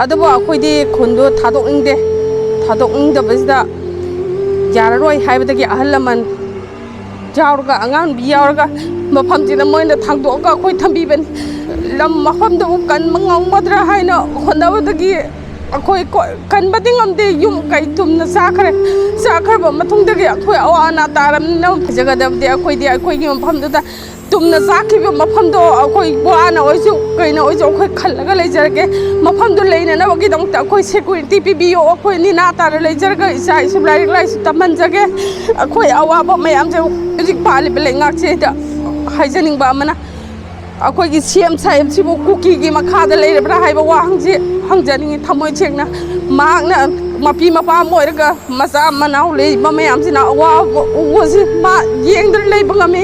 ꯑꯗꯨꯕꯨ ꯑꯩꯈꯣꯏꯗꯤ ꯈꯨꯟꯗꯣ ꯊꯥꯗꯣꯛꯅꯤꯡꯗꯕꯁꯤꯗ ꯌꯥꯔꯔꯣꯏ ꯍꯥꯏꯕꯗꯒꯤ ꯑꯍꯜ ꯂꯃꯟ ꯌꯥꯎꯔꯒ ꯑꯉꯥꯡꯕꯤ ꯌꯥꯎꯔꯒ ꯃꯐꯝꯁꯤꯗ ꯃꯣꯏꯅ ꯊꯥꯡꯗꯣꯛꯑꯒ ꯑꯩꯈꯣꯏ ꯊꯝꯕꯤꯕꯅꯤ ꯂꯝ ꯃꯐꯝꯗꯨꯕꯨ ꯀꯟꯕ ꯉꯝꯒꯗ꯭ꯔꯥ ꯍꯥꯏꯅ ꯍꯣꯠꯅꯕꯗꯒꯤ ꯑꯩꯈꯣꯏ ꯀꯟꯕꯗꯤ ꯉꯝꯗꯦ ꯌꯨꯝ ꯀꯩ ꯇꯨꯝꯅ ꯆꯥꯈ꯭ꯔꯕ ꯃꯇꯨꯡꯗꯒꯤ ꯑꯩꯈꯣꯏ ꯑꯋꯥ ꯑꯅꯥ ꯇꯥꯔꯕꯅꯤꯅ ꯐꯖꯒꯗꯕꯗꯤ ꯑꯩꯈꯣꯏꯗꯤ ꯑꯩꯈꯣꯏꯒꯤ ꯃꯐꯝꯗꯨꯗ ꯇꯨꯝꯅ ꯆꯥꯈꯤꯕ ꯃꯐꯝꯗꯣ ꯑꯩꯈꯣꯏ ꯋꯥꯅ ꯑꯣꯏꯁꯨ ꯀꯩꯅ ꯑꯣꯏꯁꯨ ꯑꯩꯈꯣꯏ ꯈꯜꯂꯒ ꯂꯩꯖꯔꯒꯦ ꯃꯐꯝꯗꯨ ꯂꯩꯅꯅꯕꯒꯤꯗꯃꯛꯇ ꯑꯩꯈꯣꯏ ꯁꯦꯀ꯭ꯌꯨꯔꯤꯇꯤ ꯄꯤꯕꯤꯌꯣ ꯑꯩꯈꯣꯏ ꯅꯤꯅꯥ ꯇꯥꯅ ꯂꯩꯖꯔꯒ ꯏꯆꯥ ꯏꯁꯨ ꯂꯥꯏꯔꯤꯛ ꯂꯥꯏꯁꯨ ꯇꯝꯍꯟꯖꯒꯦ ꯑꯩꯈꯣꯏ ꯑꯋꯥꯕ ꯃꯌꯥꯝꯁꯦ ꯍꯧꯖꯤꯛ ꯄꯥꯜꯂꯤꯕ ꯂꯩꯉꯥꯛꯁꯤꯗ ꯍꯥꯏꯖꯅꯤꯡꯕ ꯑꯃꯅ ꯑꯩꯈꯣꯏꯒꯤ ꯁꯦꯝ ꯁꯥꯏꯕꯁꯤꯕꯨ ꯀꯨꯀꯤꯒꯤ ꯃꯈꯥꯗ ꯂꯩꯔꯕ꯭ꯔꯥ ꯍꯥꯏꯕ ꯋꯥꯍꯪꯁꯤ ꯍꯪꯖꯅꯤꯡꯉꯤ ꯊꯃꯣꯏ ꯁꯦꯡꯅ ꯃꯍꯥꯛꯅ ꯃꯄꯤ ꯃꯄꯥ ꯑꯃ ꯑꯣꯏꯔꯒ ꯃꯆꯥ ꯃꯅꯥꯎ ꯂꯩꯔꯤꯕ ꯃꯌꯥꯝꯁꯤꯅ ꯑꯋꯥꯕ ꯎꯕꯁꯤ ꯃꯥ ꯌꯦꯡꯗꯅ ꯂꯩꯕ ꯉꯝꯃꯤ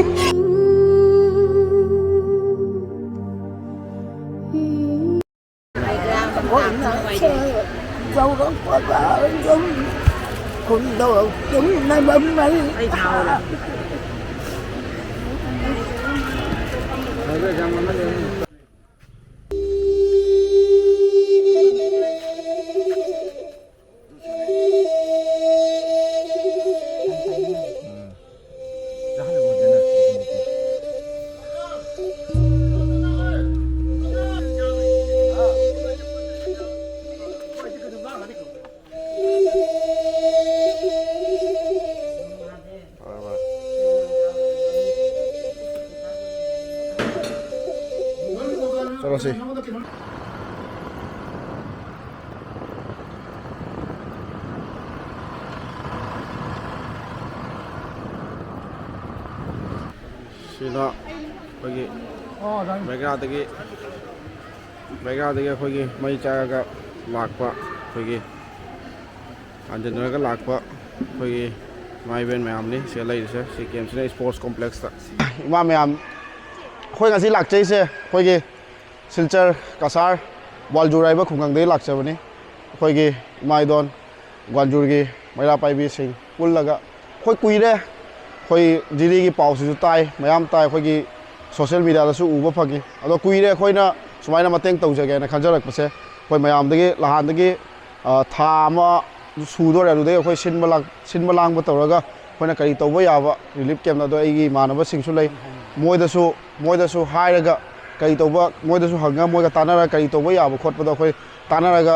चलो सी सीना अखोगी बैग्रादगी अखोगी मई चागा लाकपा अखोगी अंजनरगा लाकपा अखोगी माई बेन मैमनी से लैसे सी केमसने स्पोर्ट्स कॉम्प्लेक्स ता इमा मैम अखोई ngasi lakchaise अखोगी सिलचर कसार वालजुराइब खुंगंगदे लाक्चबनी अखोगी इमाइदोन ग्वानजुरगी मैरा पाइबी सिंह पुल्लगा अखोई कुइरे अखोई जिरी की पाउसु ताई मयाम ताई अखोगी सोशल मीडिया दसु उबा फगी अदो कुइरे अखोइना सुमाइना मतेंग तौजगेना खंजरकपसे अखोई मयामदगी लहानदगी था अमा सुदोरे अदुदे अखोई सिनबा लांगबा तौरगा अखोइना करी तौबा याबा रिलीफ कैम्प अदो एगी मानबा सिंगसु लै मोइदसु हाइरगा कई तौबा मोइदसु हंगा मोइगा तानारा कई तौबा याबा खोटपदो अखोई तानारागा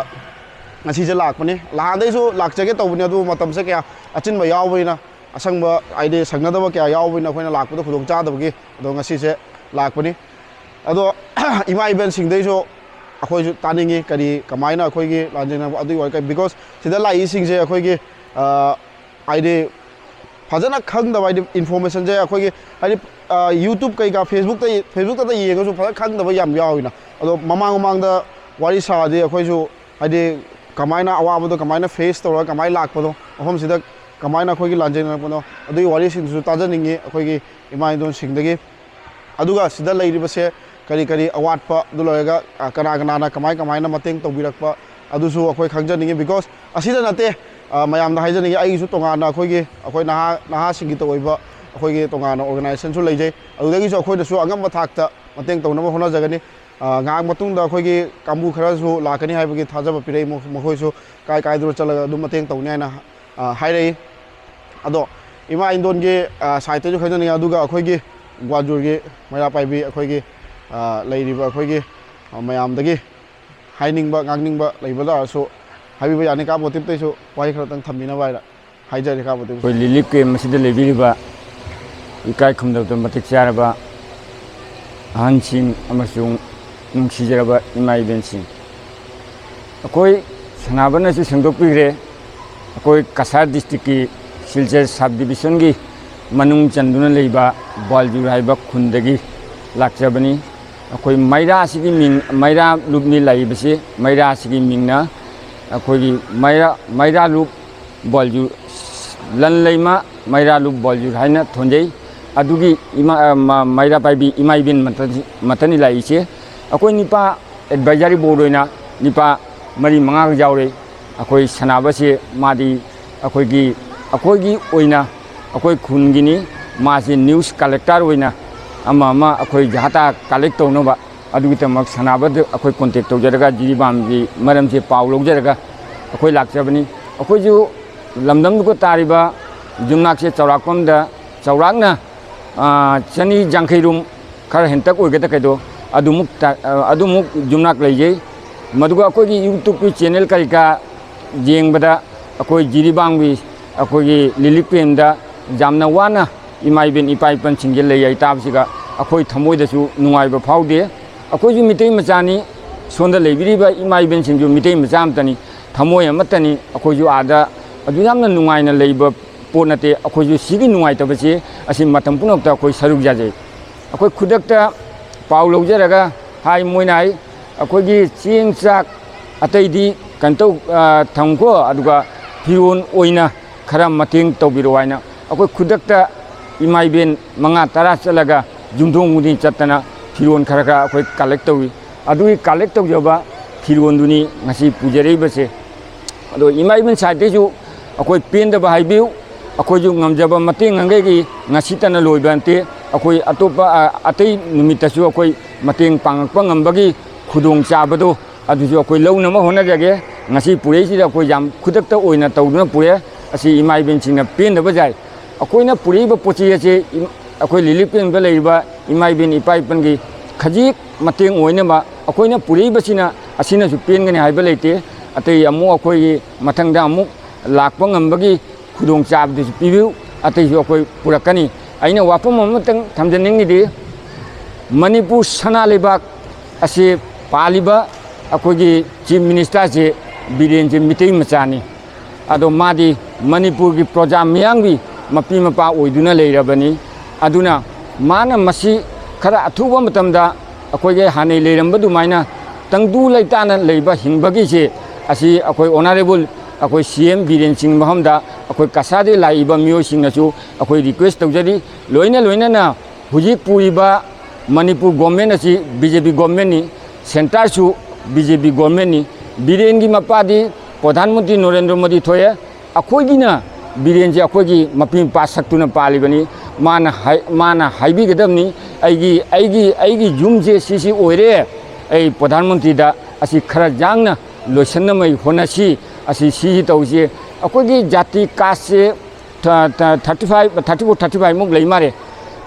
ngasi je lakpani lahadai su lakjage tawbani adu matamse kya achinba yawbina asangba aide sangnadaba kya yawbina khoina lakpado khudong chadabagi ado ngasi se lakpani ado ima event singdai su akhoi su taningi kari kamaina akhoi gi lanjena adu wai kai because sida lai sing je akhoi gi aide fajana khangdaba aide information je akhoi gi aide YouTube kai ga Facebook ta yenga su faja khangdaba yam yawina ado mamang da wari sa de akhoi su aide कमायना अवाबदो कमायना face तौर कमाय लापदो अहम सिदा कमायना अखोगी लांजेनपदो अदुई वारी सिंसु ताजनिंगे अखोगी इमाइदोन सिंगदगी अदुगा सिदा लैरिबसे करी करी अवाटपा दुलरगा कना कनाना कमायना मतेंग तौबिरकपा अदुसु अखोई खंजनिंगे बिकॉज असिदा नते मयामना हाइजनिंगे आइसु तोंगाना अखोगी अखोई नहा सिंगी तोइबा अखोगी तोंगाना ऑर्गेनाइजेशन सु लैजै अदुदगिसु अखोइदसु अंगम थाकता मतेंग तौनबा होना जगनी ngang matung da khoi gi kambu khara su lakani hai bagi thajaba pirei mokhoi su kai dur chalaga dum mateng tawni na hai rei ado ima indon gi site ju khaidani aduga khoi gi gwajur gi maya pai bi khoi gi leiriba khoi gi mayam dagi haining ba ngangning ba leiba da su habi ba yani ka motif te su wai khara tang thamina bai ra haijari ka motif khoi lilip ke masida lebiriba ikai khumda to matik charaba hansing amasung नुंसिजरबा इमा इवेंटसिंग अकोई सनाबनसु संदोपिग्रे अकोई Kasar district की Silchar sub division की मनुंग चंदुना लेबा बालजुर हाइबा खुंदगी लाक्चबनी अकोई मैरा सिगी Ming मैरा लुबनी लाइबसे मैरा सिगी मिंगना अकोई मैरा लुब बालजुर लन lemma मैरा लुब बालजुर हाइना थोंजै अदुगी इमा मैरा पाइबी इमा event मतनी लाइसे अकोई निपा एडवाइजरी बोर्ड होइना निपा मरी मंगा जाउरे अकोई सनाबसे मादी अकोई ओइना अकोई खुनगिनी मासे न्यूज़ कलेक्टर होइना अमा अकोई जहाता कलेक्ट तौनबा ꯑꯗꯨꯒꯤꯗꯃꯛ ꯁꯥꯟꯅꯕꯗ ꯑꯩꯈꯣꯏ ꯀꯣꯟꯇꯦꯛ ꯇꯧꯖꯔꯒ ꯖꯤꯔꯤꯕꯥꯝꯒꯤ ꯃꯔꯝꯁꯦ ꯄꯥꯎ ꯂꯧꯖꯔꯒ ꯑꯩꯈꯣꯏ ꯂꯥꯛꯆꯕꯅꯤ ꯑꯩꯈꯣꯏꯁꯨ ꯂꯝꯗꯝꯗꯨꯒ ꯇꯥꯔꯤꯕ ꯌꯨꯝꯅꯥꯛꯁꯦ ꯆꯥꯎꯔꯥꯛꯄꯝꯗ ꯆꯥꯎꯔꯥꯛꯅ ꯆꯅꯤ ꯌꯥꯡꯈꯩꯔꯣꯝ खर हेंतक ओइगदा कइदो अदुमुक जुमनाक लैजै मदुगा अखोगी यूट्यूब की चैनल करिका जेंगबदा अखोई जिरिबांगबी अखोगी लिलिक पेमदा जामना वाना इमाइबेन इपाइपन सिंगे लैयै ताबसिगा अखोई थमोइदसु नुंगाइबा फाउदे अखोइजु मितै मचानी सोंदा लैबिरिबा इमाइबेन सिंजु मितै मचा अमतनी थमोइ अमतनी अखोइजु आदा अदु यामना नुंगाइना लैबा पोट नते अखोइजु सिगी नुंगाइतबसे असि मतम पुनक्ता अखोइ सरुक जाजै अखोई खुदक्ता पाउ लौजरगा हाई मोइनाई अखोगी चेंग चाक अतैदी कंतौ थंगको अदुगा फिरोन ओइना खरा मतेंग तौबिरो हाइना अखोई खुदक्ता इमाइबेन मंगा तरा चलगा जुमदोंग मुदि चतना फिरोन खरगा अखोई कलेक्ट तौई अदुई कलेक्ट तौजबा फिरोन दुनी ngasi पुजरेबसे अदो इमाइबेन साइडेजु अखोई पेंदबा हाइबिउ अखोइजु ngamjaba mateng angegi ngasi tana loibante अखोई अतोपा अतै निमित्तसु अखोई मतेंग पांगकपा ngambagi खुदोंग चाबदो अदुजु अखोई लौनम होनाजगे ngasi पुरैसि अखोई याम खुदक्ता ओइना तौदुना पुरे असि इमाइबेन सिंगना पेंदबा जाय अखोइना पुरैबा पोचि असे अखोई लिलिपेंबा लैबा इमाइबेन इपाइपनगी खजिक मतेंग ओइनबा अखोइना पुरैबसिना असिनासु पेंगने हाइबा लैते अतै अमु अखोई मथंगदा अमु लाकपा ngambagi खुदोंग चाबदुसु पिबिउ अतैसु अखोई पुरकनी अइना वाफम अमतंग थमजनिंगनिदि मणिपुर सना लेबाक असे पालिबा अखोगी चीफ मिनिस्टर से बीरेन से मितै मचानी अदो मादी मणिपुर की प्रजा मियांगी मपी मपा ओइदुना लेरबनी अदुना माना मसी खरा अथुबा मतमदा अखोगे हानै लेरंबा दुमाइना तंगदु लैताना लेबा हिंबगी से असी अखोई ऑनरेबल अखोई सीएम बीरेन सिंह महमदा अखोई कसादे लाइबा मियो सिंगनासु अखोई रिक्वेस्ट तौजरी लोइना लोइना ना हुजिक पुइबा मणिपुर गवर्नमेंट असी बीजेपी गवर्नमेंट नि सेंटर सु बीजेपी गवर्नमेंट नि बीरेन की मपादी प्रधानमंत्री नरेंद्र मोदी थोए अखोइगिना बीरेन जे अखोइगी मपि पासक्तुना पालिबनी माना हाइबिगदमनी आइगी जुम जे सिसी ओइरे ऐ प्रधानमंत्री दा असी खरा जांगना लोसनमै होनासी असी सी तौजे अखोगी जाति कास्ट से 34 मुक लई मारे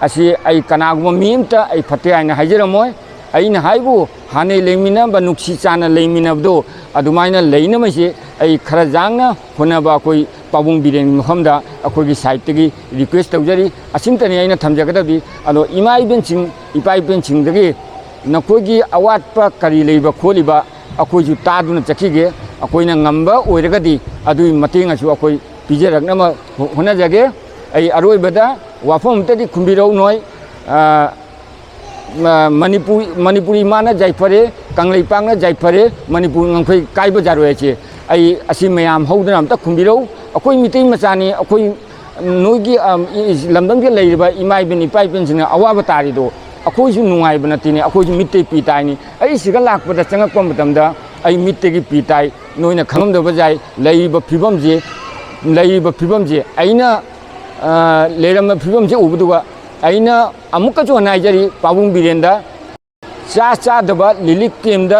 असी आई कनागुम मीमता आई फते आइना हाइजरमोय आइना हाइबु हाने लेमिना बा नुक्सी चाना लेमिनाबदो अदुमाइना लेइनमैसे आई खरा जांगना होनाबा कोई पाबुंग बिरेन मफमदा अखोगी साइटगी रिक्वेस्ट तौजरी असिमतनी आइना थमजगदबी अदो इमाइबेन सिंग इपाइबेन सिंगदगी नखोगी अवाटपा करी लेबा खोलिबा अखोइजु तादुना चखिगे अखोइना ngamba ओइरगदी अदुई मतेंग असु अखोइ पिजरगनमा होनाजगे आई अरोइबदा वाफमतदी खुंबिरौ नोय मणिपुरी माना जायफरे कांगलैपांगना जायफरे मणिपुर ngखोइ काइबा जारोयचे आई असि मयाम हौदना अमता खुंबिरौ अखोइ मितै मचानी अखोइ नोइगी लमदंगे लैरिबा इमाइबेन इपाइपेनसिना अवाबा तारिदो अखोइसु नुंगाइबा नतिने अखोइसु मितै पिताइनी आई सिगा लाकपदा चंगकपा मतमदा आई मित्तेगी पिताई नोइना खंगमदबा जाय लैरिबा फिबमजे आइना लेरम फिबमजे उबदुगा आइना अमुकजो नाइजरी पाबुंग बिरेंदा चादबा लिलिक केमदा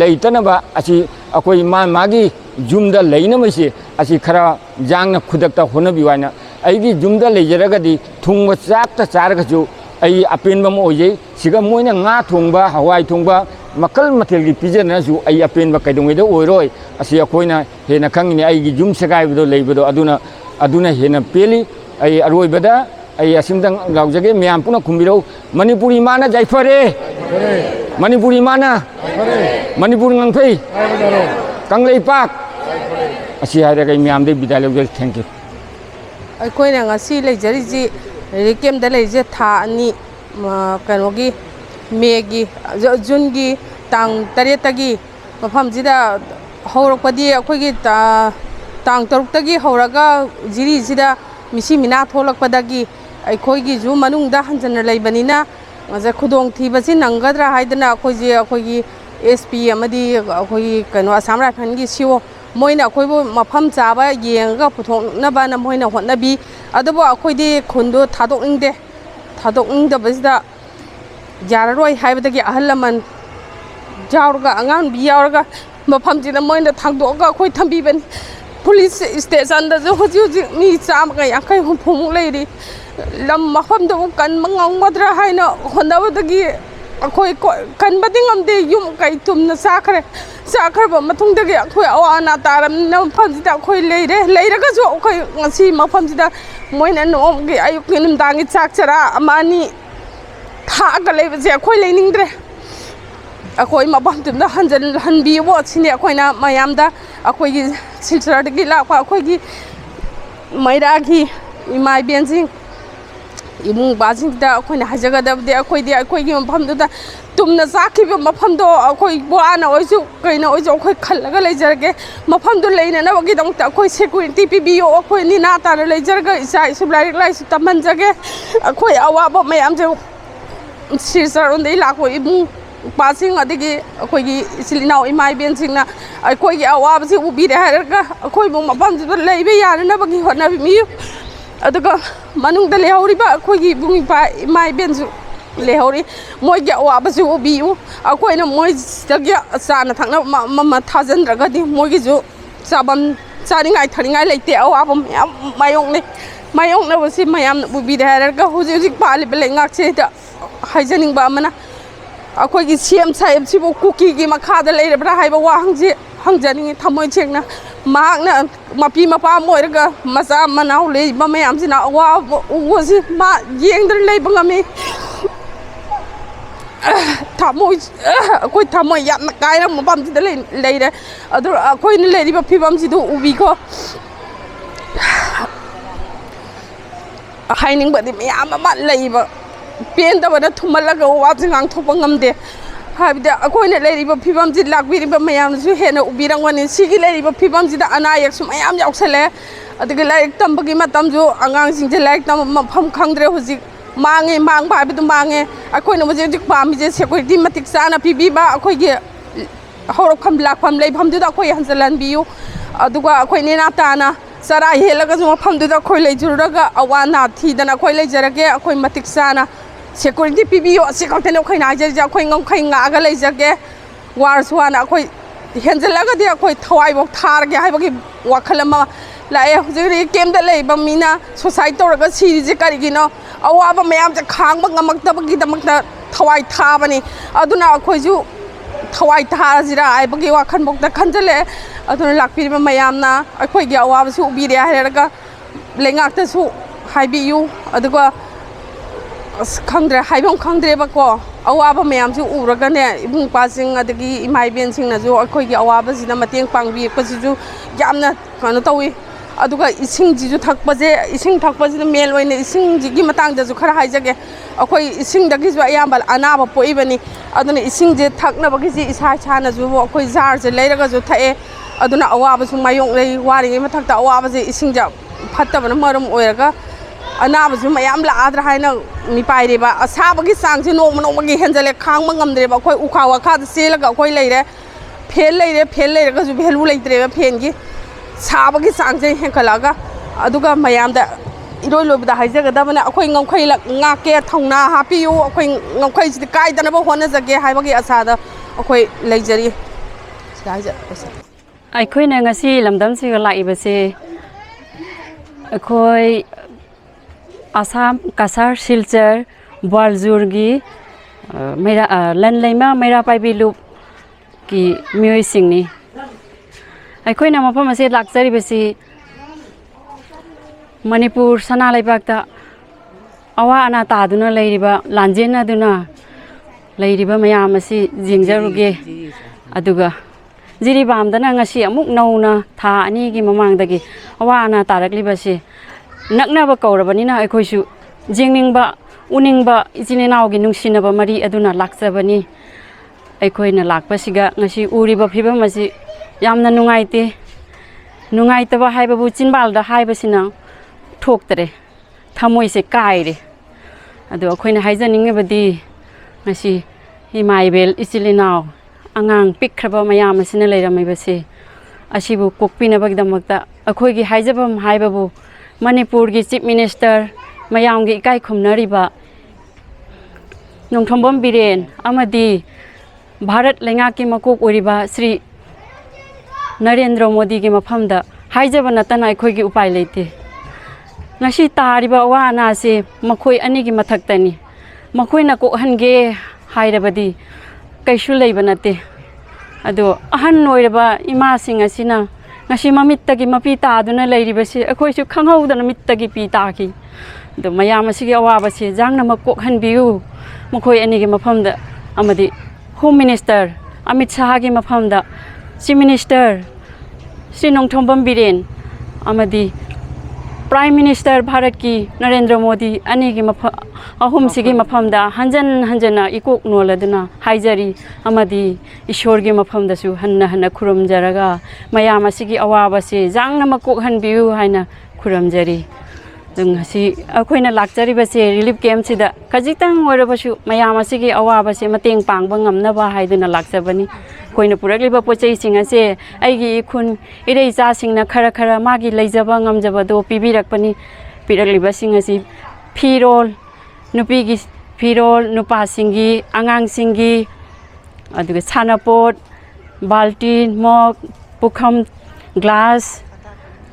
लैतनबा असी अखोइ मागी जुमदा लैनमैसे असी खरा जांगना खुदक्ता होनबिवाइना आइगी जुमदा लैजरगदी थुंगबा चाकता चारगजु आई अपेनबम ओइजे सिगा मोइना nga थोंबा हवाई थोंबा मकल मथेल की पिजनसु आई अपेनबा कैदोंगैदो ओइरोय असि अखोइना हेना खंगिने आइगी जुम सगाइबदो लैबदो अदुना हेना पेली आई अरोइबदा आई असिमदंग लाउजगे म्याम पुना खुंबिरौ मणिपुरी माना जायफरे मणिपुरी माना मणिपुर ngangfei कांगलैपाक असि हायरगै म्यामदे बिदाय लौजगे थैंक यू अखोइना ngasi लेजरिजि रिकेमदा लेजे था अनि कनोगी मेगी जुनगी तांग तरेतगी मफमजिदा हौरकपदी अखोइगी तांग तरुक्तगी हौरगा जिरिसिदा मिसी मिना थोलकपदगी अखोइगी जु मनुंगदा हंजन लैबनिना जे खुदोंग थीबसि नंगद्रा हाइदना अखोइगी एसपी अमदी अखोइगी कनो असम राइफलगी सिओ मोइना अखोइबो मफम चाबा येंगा पुथोनबाना मोइना होनबी अदबो अखोइदी खुंदो थादोंदबसिदा ꯌꯥꯔꯔꯣꯏ ꯍꯥꯏꯕꯗꯒꯤ ꯑꯍꯜ ꯂꯃꯟ ꯌꯥꯎꯔꯒ ꯑꯉꯥꯡ ꯅꯨꯄꯤ ꯌꯥꯎꯔꯒ ꯃꯐꯝꯁꯤꯗ ꯃꯣꯏꯅ ꯊꯥꯡꯗꯣꯛꯑꯒ ꯑꯩꯈꯣꯏ ꯊꯝꯕꯤꯕꯅꯤ ꯄꯨꯂꯤꯁ ꯏꯁꯇꯦꯁꯟꯗꯁꯨ ꯍꯧꯖꯤꯛ ꯍꯧꯖꯤꯛ ꯃꯤ 150-ꯍꯨꯝꯐꯨꯃꯨꯛ ꯂꯩꯔꯤ ꯂꯝ ꯃꯐꯝꯗꯨꯕꯨ ꯀꯟꯕ ꯉꯝꯒꯗ꯭ꯔꯥ ꯍꯥꯏꯅ ꯍꯣꯠꯅꯕꯗꯒꯤ ꯑꯩꯈꯣꯏ ꯀꯟꯕꯗꯤ ꯉꯝꯗꯦ ꯌꯨꯝ ꯀꯩ ꯇꯨꯝꯅ ꯆꯥꯈ꯭ꯔꯕ ꯃꯇꯨꯡꯗꯒꯤ ꯑꯩꯈꯣꯏ ꯑꯋꯥ ꯑꯅꯥ ꯇꯥꯔꯕꯅꯤꯅ ꯃꯐꯝꯁꯤꯗ ꯑꯩꯈꯣꯏ ꯂꯩꯔꯒꯁꯨ ꯑꯩꯈꯣꯏ ꯉꯁꯤ ꯃꯐꯝꯁꯤꯗ ꯃꯣꯏꯅ ꯅꯣꯡꯃꯒꯤ ꯑꯌꯨꯛꯀꯤ ꯅꯨꯡꯗꯥꯡꯒꯤ ꯆꯥꯛ ꯆꯔꯥ ꯑꯃ ꯑꯅꯤ ꯊꯥꯛꯑꯒ ꯂꯩꯕꯁꯦ ꯑꯩꯈꯣꯏ ꯂꯩꯅꯤꯡꯗ꯭ꯔꯦ ꯑꯩꯈꯣꯏ ꯃꯐꯝꯗꯨꯗ ꯍꯟꯕꯤꯌꯨ ꯁꯤꯅꯤ ꯑꯩꯈꯣꯏꯅ ꯃꯌꯥꯝꯗ ꯑꯩꯈꯣꯏꯒꯤ ꯁꯤꯜꯆꯔꯗꯒꯤ ꯂꯥꯛꯄ ꯑꯩꯈꯣꯏꯒꯤ ꯃꯩꯔꯥꯒꯤ ꯏꯃꯥ ꯏꯕꯦꯟꯁꯤꯡ ꯏꯃꯨꯡ ꯃꯅꯨꯡꯁꯤꯡꯗ ꯑꯩꯈꯣꯏꯅ ꯍꯥꯏꯖꯒꯗꯕꯗꯤ ꯑꯩꯈꯣꯏꯒꯤ ꯃꯐꯝꯗꯨꯗ ꯇꯨꯝꯅ ꯆꯥꯈꯤꯕ ꯃꯐꯝꯗꯣ ꯑꯩꯈꯣꯏ ꯋꯥꯅ ꯑꯣꯏꯁꯨ ꯀꯩꯅ ꯑꯣꯏꯁꯨ ꯑꯩꯈꯣꯏ ꯈꯜꯂꯒ ꯂꯩꯖꯔꯒꯦ ꯃꯐꯝꯗꯨ ꯂꯩꯅꯅꯕꯒꯤꯗꯃꯛꯇ ꯑꯩꯈꯣꯏ ꯁꯦꯀ꯭ꯌꯨꯔꯤꯇꯤ ꯄꯤꯕꯤꯌꯨ ꯑꯩꯈꯣꯏ ꯅꯤꯅꯥ ꯇꯥꯅ ꯂꯩꯖꯔꯒ ꯏꯆꯥ ꯏꯁꯨ ꯂꯥꯏꯔꯤꯛ ꯂꯥꯏꯁꯨ ꯇꯝꯍꯟꯖꯒꯦ ꯑꯩꯈꯣꯏ ꯑꯋꯥꯕ ꯃꯌꯥꯝꯁꯦ ꯁꯤꯜꯆꯔꯗꯒꯤ ꯂꯥꯛꯄ ꯏꯕꯨꯡ ꯏꯄ꯭ꯋꯥꯁꯤꯡ ꯑꯗꯒꯤ ꯑꯩꯈꯣꯏꯒꯤ ꯏꯆꯤꯜ ꯏꯅꯥꯎ ꯏꯃꯥ ꯏꯕꯦꯟꯁꯤꯡꯅ ꯑꯩꯈꯣꯏꯒꯤ ꯑꯋꯥꯕꯁꯤ ꯎꯕꯤꯔꯦ ꯍꯥꯏꯔꯒ ꯑꯩꯈꯣꯏꯕꯨ ꯃꯐꯝꯁꯤꯗ ꯂꯩꯕ ꯌꯥꯅꯅꯕꯒꯤ ꯍꯣꯠꯅꯕꯤꯌꯨ ꯑꯗꯨꯒ ꯃꯅꯨꯡꯗ ꯂꯩꯍꯧꯔꯤꯕ ꯑꯩꯈꯣꯏꯒꯤ ꯏꯕꯨꯡ ꯏꯃꯥ ꯏꯕꯦꯟꯁꯨ ꯂꯩꯍꯧꯔꯤ ꯃꯣꯏꯒꯤ ꯑꯋꯥꯕꯁꯨ ꯎꯕꯤꯌꯨ ꯑꯩꯈꯣꯏꯅ ꯃꯣꯏꯗꯒꯤ ꯆꯥꯅ ꯊꯛꯅꯕ ꯑꯃ ꯊꯥꯖꯤꯟꯗ꯭ꯔꯒꯗꯤ ꯃꯣꯏꯒꯤꯁꯨ ꯆꯥꯅꯤꯡꯉꯥꯏ ꯊꯛꯅꯤꯡꯉꯥꯏ ꯂꯩꯇꯦ ꯑꯋꯥꯕ ꯃꯌꯥꯝ ꯃꯥꯌꯣꯛꯅꯕꯁꯤ ꯃꯌꯥꯝꯅ ꯎꯕꯤꯔꯦ ꯍꯥꯏꯔꯒ ꯍꯧꯖꯤꯛ ꯄꯥꯜꯂꯤꯕ ꯂꯩꯉꯥꯛꯁꯤꯗ ꯍꯥꯏꯖꯅꯤꯡꯕ ꯑꯃꯅ ꯑꯩꯈꯣꯏꯒꯤ ꯁꯤएम ꯁꯥꯍꯦꯕꯁꯤꯕꯨ ꯀꯨꯀꯤꯒꯤ ꯃꯈꯥꯗ ꯂꯩꯔꯕ꯭ꯔꯥ ꯍꯥꯏꯕ ꯋꯥꯍꯪꯁꯤ ꯍꯪꯖꯅꯤꯡꯉꯤ ꯊꯃꯣꯏ ꯁꯦꯡꯅ ꯃꯍꯥꯛꯅ ꯃꯄꯤ ꯃꯄꯥ ꯑꯃ ꯑꯣꯏꯔꯒ ꯃꯆꯥ ꯃꯅꯥꯎ ꯂꯩꯔꯤꯕ ꯃꯌꯥꯝꯁꯤꯅ ꯑꯋꯥꯕ ꯎꯕꯁꯤ ꯃꯥ ꯌꯦꯡꯗꯅ ꯂꯩꯕ ꯉꯝꯃꯤ ꯑꯩꯈꯣꯏ ꯊꯃꯣꯏ ꯌꯥꯝꯅ ꯀꯥꯏꯔꯕ ꯃꯐꯝꯁꯤꯗ ꯂꯩꯔꯦ ꯑꯗꯨ ꯑꯩꯈꯣꯏꯅ ꯂꯩꯔꯤꯕ ꯐꯤꯕꯝꯁꯤꯗ ꯎꯕꯤꯀꯣ ꯍꯥꯏꯅꯤꯡꯕꯗꯤ ꯃꯌꯥꯝ ꯑꯃ ꯂꯩꯕ ꯄꯦꯟꯗꯕꯅ ꯊꯨꯝꯍꯜꯂꯒ ꯋꯥꯁꯤ ꯉꯥꯡꯊꯣꯛꯄ ꯉꯝꯗꯦ ꯍꯥꯏꯕꯗꯤ ꯑꯩꯈꯣꯏꯅ ꯂꯩꯔꯤꯕ ꯐꯤꯕꯝꯁꯤ ꯂꯥꯛꯄꯤꯔꯤꯕ ꯃꯌꯥꯝꯅꯁꯨ ꯍꯦꯟꯅ ꯎꯕꯤꯔꯝꯒꯅꯤ ꯁꯤꯒꯤ ꯂꯩꯔꯤꯕ ꯐꯤꯕꯝꯁꯤꯗ ꯑꯅꯥ ꯑꯌꯦꯛꯁꯨ ꯃꯌꯥꯝ ꯌꯥꯎꯁꯜꯂꯦ ꯑꯗꯒꯤ ꯂꯥꯏꯔꯤꯛ ꯇꯝꯕꯒꯤ ꯃꯇꯝꯁꯨ ꯑꯉꯥꯡꯁꯤꯡꯁꯦ ꯂꯥꯏꯔꯤꯛ ꯇꯝꯕ ꯃꯐꯝ ꯈꯪꯗ꯭ꯔꯦ ꯍꯧꯖꯤꯛ ꯃꯥꯡꯕ ꯍꯥꯏꯕꯗꯨ ꯃꯥꯡꯉꯦ ꯑꯩꯈꯣꯏꯅ ꯍꯧꯖꯤꯛ ꯄꯥꯝꯃꯤꯁꯦ ꯁꯦꯀ꯭ꯌꯨꯔꯤꯇꯤ ꯃꯇꯤꯛ ꯆꯥꯅ ꯄꯤꯕꯤꯕ ꯑꯩꯈꯣꯏꯒꯤ ꯍꯧꯔꯛꯐꯝ ꯂꯥꯛꯐꯝ ꯂꯩꯐꯝꯗꯨꯗ ꯑꯩꯈꯣই ꯍꯟꯖꯤꯜꯍꯟꯕꯤꯌꯨ ꯑꯗꯨꯒ ꯑꯩꯈꯣꯏ ꯅꯦꯅꯥ ꯇꯥꯅ ꯆꯔꯥ ꯍꯦꯜꯂꯒꯁꯨ ꯃꯐꯝꯗꯨꯗ ꯑꯩꯈꯣꯏ ꯂꯩꯖꯔꯨꯔꯒ ꯑꯋꯥ ꯑꯅꯥ ꯊꯤꯗꯅ ꯑꯩꯈꯣꯏ ꯂꯩꯖꯔꯒꯦ ꯑꯩꯈꯣꯏ ꯃꯇꯤꯛ ꯆꯥꯅ ꯁꯦꯀ꯭ꯌꯨꯔꯤꯇꯤ ꯄꯤꯕꯤꯌꯨ ꯑꯁꯤ ꯈꯛꯇꯅꯤ ꯑꯩꯈꯣꯏꯅ ꯍꯥꯏꯖꯔꯤꯁꯦ ꯑꯩꯈꯣꯏ ꯉꯝꯈꯩ ꯉꯥꯛꯑꯒ ꯂꯩꯖꯒꯦ ꯋꯥꯔꯁꯨ ꯋꯥꯅ ꯑꯩꯈꯣꯏ ꯍꯦꯟꯖꯜꯂꯒꯗꯤ ꯑꯩꯈꯣꯏ ꯊꯋꯥꯏꯐꯥꯎ ꯊꯥꯔꯒꯦ ꯍꯥꯏꯕꯒꯤ ꯋꯥꯈꯜ ꯑꯃ ꯂꯥꯛꯑꯦ ꯍꯧꯖꯤꯛ ꯀꯦꯝꯞꯇ ꯂꯩꯕ ꯃꯤꯅ ꯁꯨꯁꯥꯏꯠ ꯇꯧꯔꯒ ꯁꯤꯔꯤꯁꯦ ꯀꯔꯤꯒꯤꯅꯣ ꯑꯋꯥꯕ ꯃꯌꯥꯝꯁꯦ ꯈꯥꯡꯕ ꯉꯝꯃꯛꯇꯕꯒꯤꯗꯃꯛꯇ ꯊꯋꯥꯏ ꯊꯥꯕꯅꯤ ꯑꯗꯨꯅ ꯑꯩꯈꯣꯏꯁꯨ ꯊꯋꯥꯏ ꯊꯥꯁꯤꯔꯥ ꯍꯥꯏꯕꯒꯤ ꯋꯥꯈꯜꯐꯥꯎꯗ ꯈꯟꯖꯜꯂꯛꯑꯦ ꯑꯗꯨꯅ ꯂꯥꯛꯄꯤꯔꯤꯕ ꯃꯌꯥꯝꯅ ꯑꯩꯈꯣꯏꯒꯤ ꯑꯋꯥꯕꯁꯨ ꯎꯕꯤꯔꯦ ꯍꯥꯏꯔꯒ ꯂꯩꯉꯥꯛꯇꯁꯨ ꯍꯥꯏꯕꯤꯌꯨ ꯑꯗꯨꯒ ꯑꯁ ꯈꯪꯗ꯭ꯔꯦ ꯍꯥꯏꯐꯝ ꯈꯪꯗ꯭ꯔꯦꯕꯀோ ꯑꯋꯥꯕ ꯃꯌꯥꯝꯁꯨ ꯎꯔꯒꯅꯦ ꯏꯕꯨꯡ ꯏꯄ꯭ꯋꯥꯁꯤꯡ ꯑꯗꯒꯤ ꯏꯃꯥ ꯏꯕꯦꯟꯁꯤꯡꯅꯁꯨ ꯑꯩꯈꯣꯏꯒꯤ ꯑꯋꯥꯕꯁꯤꯗ ꯃꯇꯦꯡ ꯄꯥꯡꯕꯤꯔꯛꯄꯁꯤꯁꯨ ꯌꯥꯝꯅ ꯀꯩꯅꯣ ꯇꯧꯋꯤ ꯑꯗꯨꯒ ꯏꯁꯤꯡꯁꯤꯁꯨ ꯊꯛꯄꯁꯦ ꯏꯁꯤꯡ ꯊꯛꯄꯁꯤꯅ ꯃꯦꯟ ꯑꯣꯏꯅ ꯏꯁꯤꯡꯁꯤꯒꯤ ꯃꯇꯥꯡꯗꯁꯨ ꯈꯔ ꯍꯥꯏꯖꯒꯦ ꯑꯩꯈꯣꯏ ꯏꯁꯤꯡꯗꯒꯤꯁꯨ ꯑꯌꯥꯝꯕ ꯑꯅꯥꯕ ꯄꯣꯛꯏꯕꯅꯤ ꯑꯗꯨꯅ ꯏꯁꯤꯡꯁꯦ ꯊꯛꯅꯕꯒꯤꯁꯤ ꯏꯁꯥꯅꯁꯨ ꯑꯩꯈꯣꯏ ꯖꯥꯔꯁꯦ ꯂꯩꯔꯒꯁꯨ ꯊꯛꯑꯦ ꯑꯗꯨꯅ ꯑꯋꯥꯕꯁꯨ ꯃꯥꯌꯣꯛꯅꯩ ꯋꯥꯔꯤꯉꯩ ꯃꯊꯛꯇ ꯑꯋꯥꯕꯁꯦ ꯏꯁꯤꯡꯁꯦ ꯐꯠꯇꯕꯅ ꯃꯔꯝ ꯑꯣꯏꯔꯒ ꯑꯅꯥꯕꯁꯨ ꯃꯌꯥꯝ ꯂꯥꯛꯑꯗ꯭ꯔꯥ ꯍꯥꯏꯅ ꯃꯤꯄꯥꯏꯔꯦꯕ ꯑꯁꯥꯕꯒꯤ ꯆꯥꯡꯁꯦ ꯅꯣꯡꯃꯒꯤ ꯍꯦꯟꯖꯜꯂꯦ ꯈꯥꯡꯕ ꯉꯝꯗ꯭ꯔꯦꯕ ꯑꯩꯈꯣꯏ ꯎꯈꯥ ꯋꯥꯈꯥꯗ ꯆꯦꯜꯂꯒ ꯑꯩꯈꯣꯏ ꯂꯩꯔꯦ ꯐꯦꯟ ꯂꯩꯔꯒꯁꯨ ꯚꯦꯂꯨ ꯂꯩꯇ꯭ꯔꯦꯕ ꯐꯦꯟꯒꯤ ꯁꯥꯕꯒꯤ ꯆꯥꯡꯁꯦ ꯍꯦꯟꯒꯠꯂꯛꯑꯒ ꯑꯗꯨꯒ ꯃꯌꯥꯝꯗ ꯏꯔꯣꯏ ꯂꯣꯏꯕꯗ ꯍꯥꯏꯖꯒꯗꯕꯅꯦ ꯑꯩꯈꯣꯏ ꯉꯝꯈꯩ ꯉꯥꯛꯀꯦ ꯊꯧꯅꯥ ꯍꯥꯞꯄꯤꯌꯨ ꯑꯩꯈꯣꯏ ꯉꯝꯈꯩꯁꯤꯗꯤ ꯀꯥꯏꯗꯅꯕ ꯍꯣꯠꯅꯖꯒꯦ ꯍꯥꯏꯕꯒꯤ ꯑꯁꯥꯗ ꯑꯩꯈꯣꯏ ꯂꯩꯖꯔꯤ ꯑꯩꯈꯣꯏꯅ ꯉꯁꯤ ꯂꯝꯗꯝꯁꯤꯒ ꯂꯥꯛꯏꯕꯁꯦ ꯑꯩꯈꯣꯏ ꯑꯁꯥꯝ ꯀꯁꯥꯔ ꯁꯤꯜꯆꯔ ꯕ꯭ꯋꯥꯜꯖꯨꯔꯒꯤ ꯂꯟꯂꯩꯃ ꯃꯩꯔꯥ ꯄꯥꯏꯕꯤ ꯂꯨꯞꯀꯤ ꯃꯤꯑꯣꯏꯁꯤꯡꯅꯤ ꯑꯩꯈꯣꯏꯅ ꯃꯐꯝ ꯑꯁꯤ ꯂꯥꯛꯆꯔꯤꯕꯁꯤ ꯃꯅꯤꯄꯨꯔ ꯁꯅꯥ ꯂꯩꯕꯥꯛꯇ ꯑꯋꯥ ꯑꯅꯥ ꯇꯥꯗꯨꯅ ꯂꯩꯔꯤꯕ ꯂꯥꯟꯖꯦꯟꯅꯗꯨꯅ ꯂꯩꯔꯤꯕ ꯃꯌꯥꯝ ꯑꯁꯤ ꯌꯦꯡꯖꯔꯨꯒꯦ ꯑꯗꯨꯒ ꯖꯤꯔꯤꯕꯥꯝꯗꯅ ꯉꯁꯤ ꯑꯃꯨꯛ ꯅꯧꯅ ꯊꯥ 2ꯒꯤ ꯃꯃꯥꯡꯗꯒꯤ ꯑꯋꯥ ꯑꯅꯥ ꯇꯥꯔꯛꯂꯤꯕꯁꯤ ꯅꯛꯅꯕ ꯀꯧꯔꯕꯅꯤꯅ ꯑꯩꯈꯣꯏꯁꯨ ꯌꯦꯡꯅꯤꯡꯕ ꯎꯅꯤꯡꯕ ꯏꯆꯤꯜ ꯏꯅꯥꯎꯒꯤ ꯅꯨꯡꯁꯤꯅꯕ ꯃꯔꯤ ꯑꯗꯨꯅ ꯂꯥꯛꯆꯕꯅꯤ ꯑꯩꯈꯣꯏꯅ ꯂꯥꯛꯄꯁꯤꯒ ꯉꯁꯤ ꯎꯔꯤꯕ ꯐꯤꯕꯝ ꯑꯁꯤ ꯌꯥꯝꯅ ꯅꯨꯡꯉꯥꯏꯇꯦ ꯅꯨꯡꯉꯥꯏꯇꯕ ꯍꯥꯏꯕꯕꯨ ꯆꯤꯟꯕꯥꯜꯗ ꯍꯥꯏꯕꯁꯤꯅ ꯊꯣꯛꯇꯔꯦ ꯊꯃꯣꯏꯁꯦ ꯀꯥꯏꯔꯦ ꯑꯗꯣ ꯑꯩꯈꯣꯏꯅ ꯍꯥꯏꯖꯅꯤꯡꯉꯤꯕꯗꯤ ꯉꯁꯤ ꯏꯃꯥ ꯏꯕꯦꯜ ꯏꯆꯤꯜ ꯏꯅꯥꯎ ꯑꯉꯥꯡ ꯄꯤꯛꯈ꯭ꯔꯕ ꯃꯌꯥꯝ ꯑꯁꯤꯅ ꯂꯩꯔꯝꯃꯤꯕꯁꯦ ꯑꯁꯤꯕꯨ ꯀꯣꯛꯄꯤꯅꯕꯒꯤꯗꯃꯛꯇ ꯑꯩꯈꯣꯏꯒꯤ ꯍꯥꯏꯖꯐꯝ ꯍꯥꯏꯕꯕꯨ ꯃꯅꯤꯄꯨꯔꯒꯤ ꯆꯤꯞ ꯃꯤꯅꯤꯁꯇꯔ ꯃꯌꯥꯝꯒꯤ ꯏꯀꯥꯏ ꯈꯨꯝꯅꯔꯤꯕ ꯅꯣꯡꯊꯣꯝꯕꯝ ꯕꯤꯔꯦꯟ ꯑꯃꯗꯤ ꯚꯥꯔꯠ ꯂꯩꯉꯥꯛꯀꯤ ꯃꯀꯣꯛ ꯑꯣꯏꯔꯤꯕ ꯁ꯭ꯔꯤ ꯅꯔꯦꯟꯗ꯭ꯔ ꯃꯣꯗꯤꯒꯤ ꯃꯐꯝꯗ ꯍꯥꯏꯖꯕ ꯅꯠꯇꯅ ꯑꯩꯈꯣꯏꯒꯤ ꯎꯄꯥꯏ ꯂꯩꯇꯦ ꯉꯁꯤ ꯇꯥꯔꯤꯕ ꯑꯋꯥ ꯑꯅꯥꯁꯤ ꯃꯈꯣꯏ ꯑꯅꯤꯒꯤ ꯃꯊꯛꯇꯅꯤ ꯃꯈꯣꯏꯅ ꯀꯣꯛꯍꯟꯒꯦ ꯍꯥꯏꯔꯕꯗꯤ ꯀꯩꯁꯨ ꯂꯩꯕ ꯅꯠꯇꯦ ꯑꯗꯣ ꯑꯍꯟ ꯑꯣꯏꯔꯕ ꯏꯃꯥꯁꯤꯡ ꯑꯁꯤꯅ ngasi mamittagi mapi taaduna leiribasi akhoi su khanghaudana mittagi pi taaki do mayam asigi awabasi jangna makok hanbiu makhoi anigi mafamda amadi home minister Amit Shah gi mafamda chief minister Sri Nongthombam Biren amadi prime minister Bharat ki Narendra Modi anigi ahum sigi mafamda hanjana ikok noladuna haijari amadi ishor gi mafamda su hanna khurum jaraga mayam asigi awabasi jangna makok hanbiu haina khurum jari ngasi akoina lakjari base relief camp sida kajitang oirabasu mayam asigi awabasi mateng pangba ngamna ba haiduna lakjabani koina purakliba pochai singase aigi ikhun irei cha singna khara magi leijaba ngamjaba do pibirakpani pirakliba singasi phirol nupigi phirol nupa singi angang singi aduga sanapot baltin mok pukham glass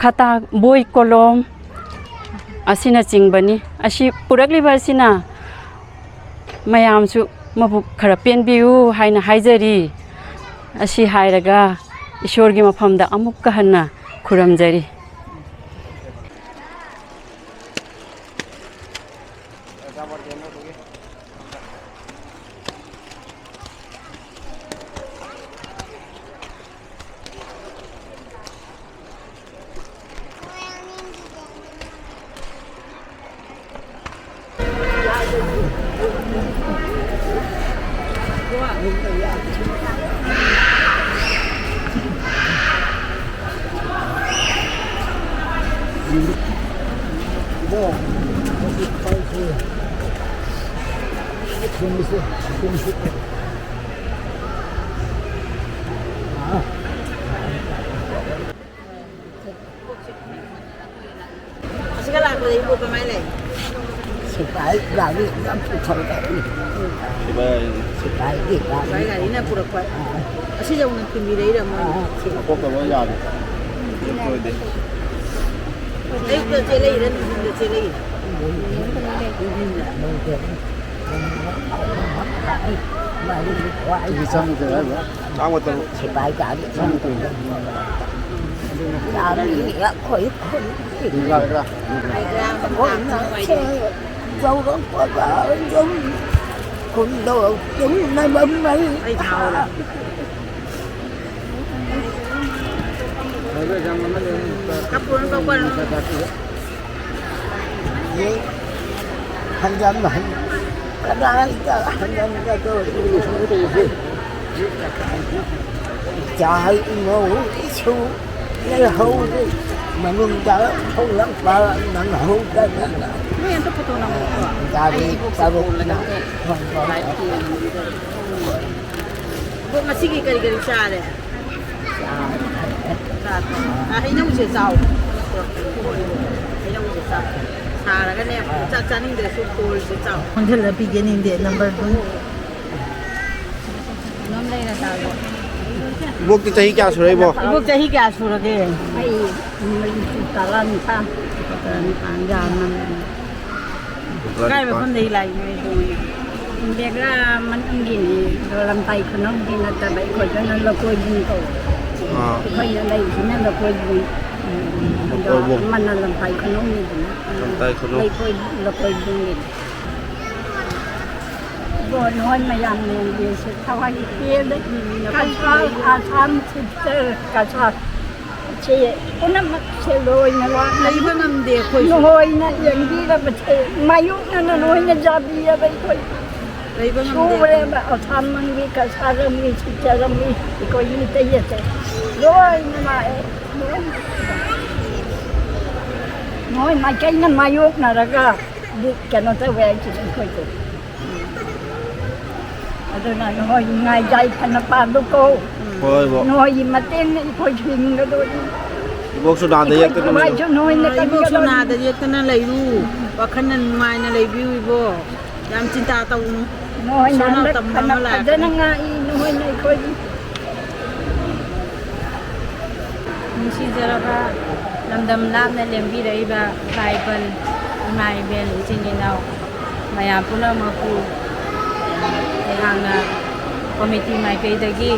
khata boy kolom asina chingbani asi purakliba asina mayamsu mabu khara penbiu haina haijari asi hairaga ishorgi mafamda amukka hanna khuramjari masigi kari sare haihauri se chau haihauri se chau saraga ne chaning de su kol se chau konthel la beginning de number 2 nom lai na ta bok ti chahi kya surai bo bok chahi kya surage ai talan pa ja nam kai ba kon dei lai mai do việc là mình ăn gì rồi làm tay của nó thì là tại vậy khỏi cho nên là coi gì cầu coi ở đây thì nên là coi gì mình là làm tay của nó như thế đây coi là coi gì rồi nói mà làm gì sẽ thao hay kia đấy cả sao tham chơi cả sao chị có năm chơi rồi nó lấy bên năm để coi rồi nóอย่างที่เราไปมายุนั่นน่ะน้อยน่ะจะบีไปcoi Sure ba athamman vi kasaram vi chicharam vi ko yite yete rồi mà nói mà cái nhân mà yêu nào ra đi cái nó tới về chỉ khơi chứ rồi là nói ngày dạy thành là ba đứa cô nói gì mà tên khơi chuyện đó thôi bok su da de yak ta nói cho nói là cái bok su na de yak ta na lai ru wa khanan mai na lai biu bo yam cinta tau Nói số nào năng tầm đất nó là dân năng ngại nói này coi nungsijaraba lamdam lapna lembiraiba tribal imai ben ichininau mayam punamaku ehangna committee maikaidagi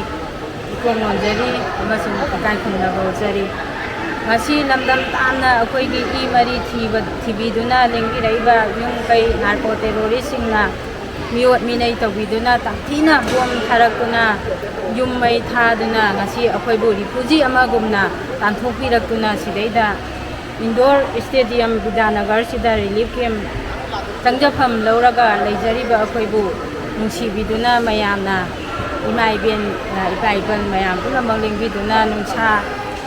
ikongonjari amasung ikai ngasi lamdam tamna akoigi I mari thibiduna lembiraiba yung kai narco terrorist singna miot minay tawiduna taktina bom tharakuna yum mai thaduna ngasi akoibu refugee amagumna tanthokpirakuna sidaida indoor stadium Vidanagar sida relief camp changjafam lauraga leijariba akoibu nungsibiduna mayamna imai ben ipaiban mayam punamak lengbiduna nungsa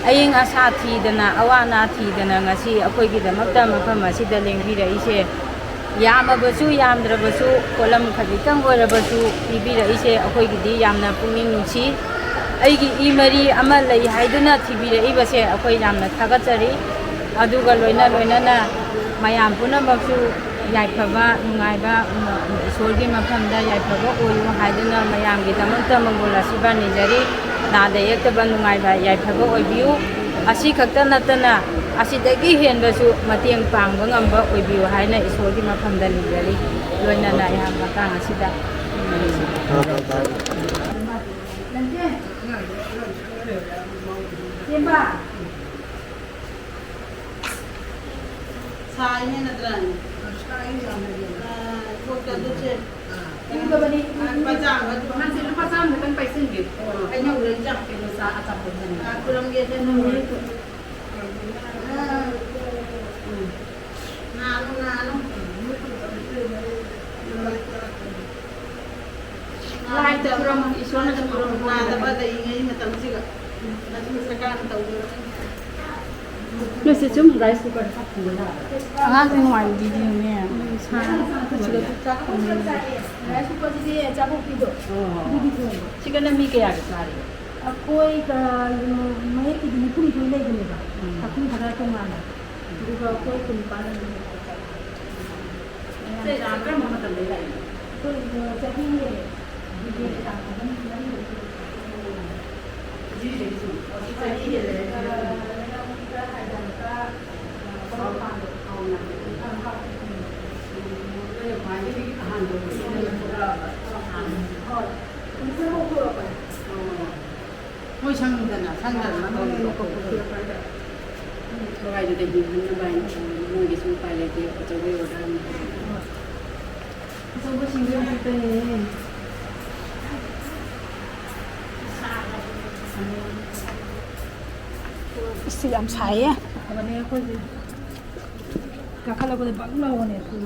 aying asa thidana awana thidana ngasi akoigidamakta mafam asida lengbiraise yamabasu yamdrabasu kolam khaditang orabasu pibiraise akoigidi yamna pungning nungsi aigi imari ama lei haiduna thibiraibase akoi yamna thagachari aduga loina na mayam punamaksu yaifaba nungaiba isorgi mafamda yaifaba oyu haiduna mayamgi damakta mangola siba nijari nada yektaba nungaiba yaifaba oibiu asi khakta natana asidagi henbasu mateng pangba ngamba oibiu haina isorgi mafamda nijari loina na ya matang asida Simba Saine nadran Kota duce Ini babani pajang nanti lepas sam kan paisin gitu kayaknya udah jam ke saat apa kurang biasa nunggu nanu lain kurang isuan ada kurang ada pada ini macam sih nanti sekarang tahu Lu sih cuma rice cooker satu lah. Angan yang wajib di ni. Sudah tukar. Rice cooker jadi campur gitu. Jika nami kaya kesari. Aku itu mai itu ni pun itu lagi ni bah. Aku ni harap tu mana. Juga aku itu paling. Saya jangan mama tambah lagi. Tu jadi ni. Jadi tak ada ni. Jiri tu. Jiri le. Ngôi sang gần là sang gần nó bài được hình nó bài ngôi cái xung quanh này thì cho về ở đây Xong có xin lỗi tôi siam saya.วันนี้ก็จะกะเราก็จะบังเราเนี่ยคือ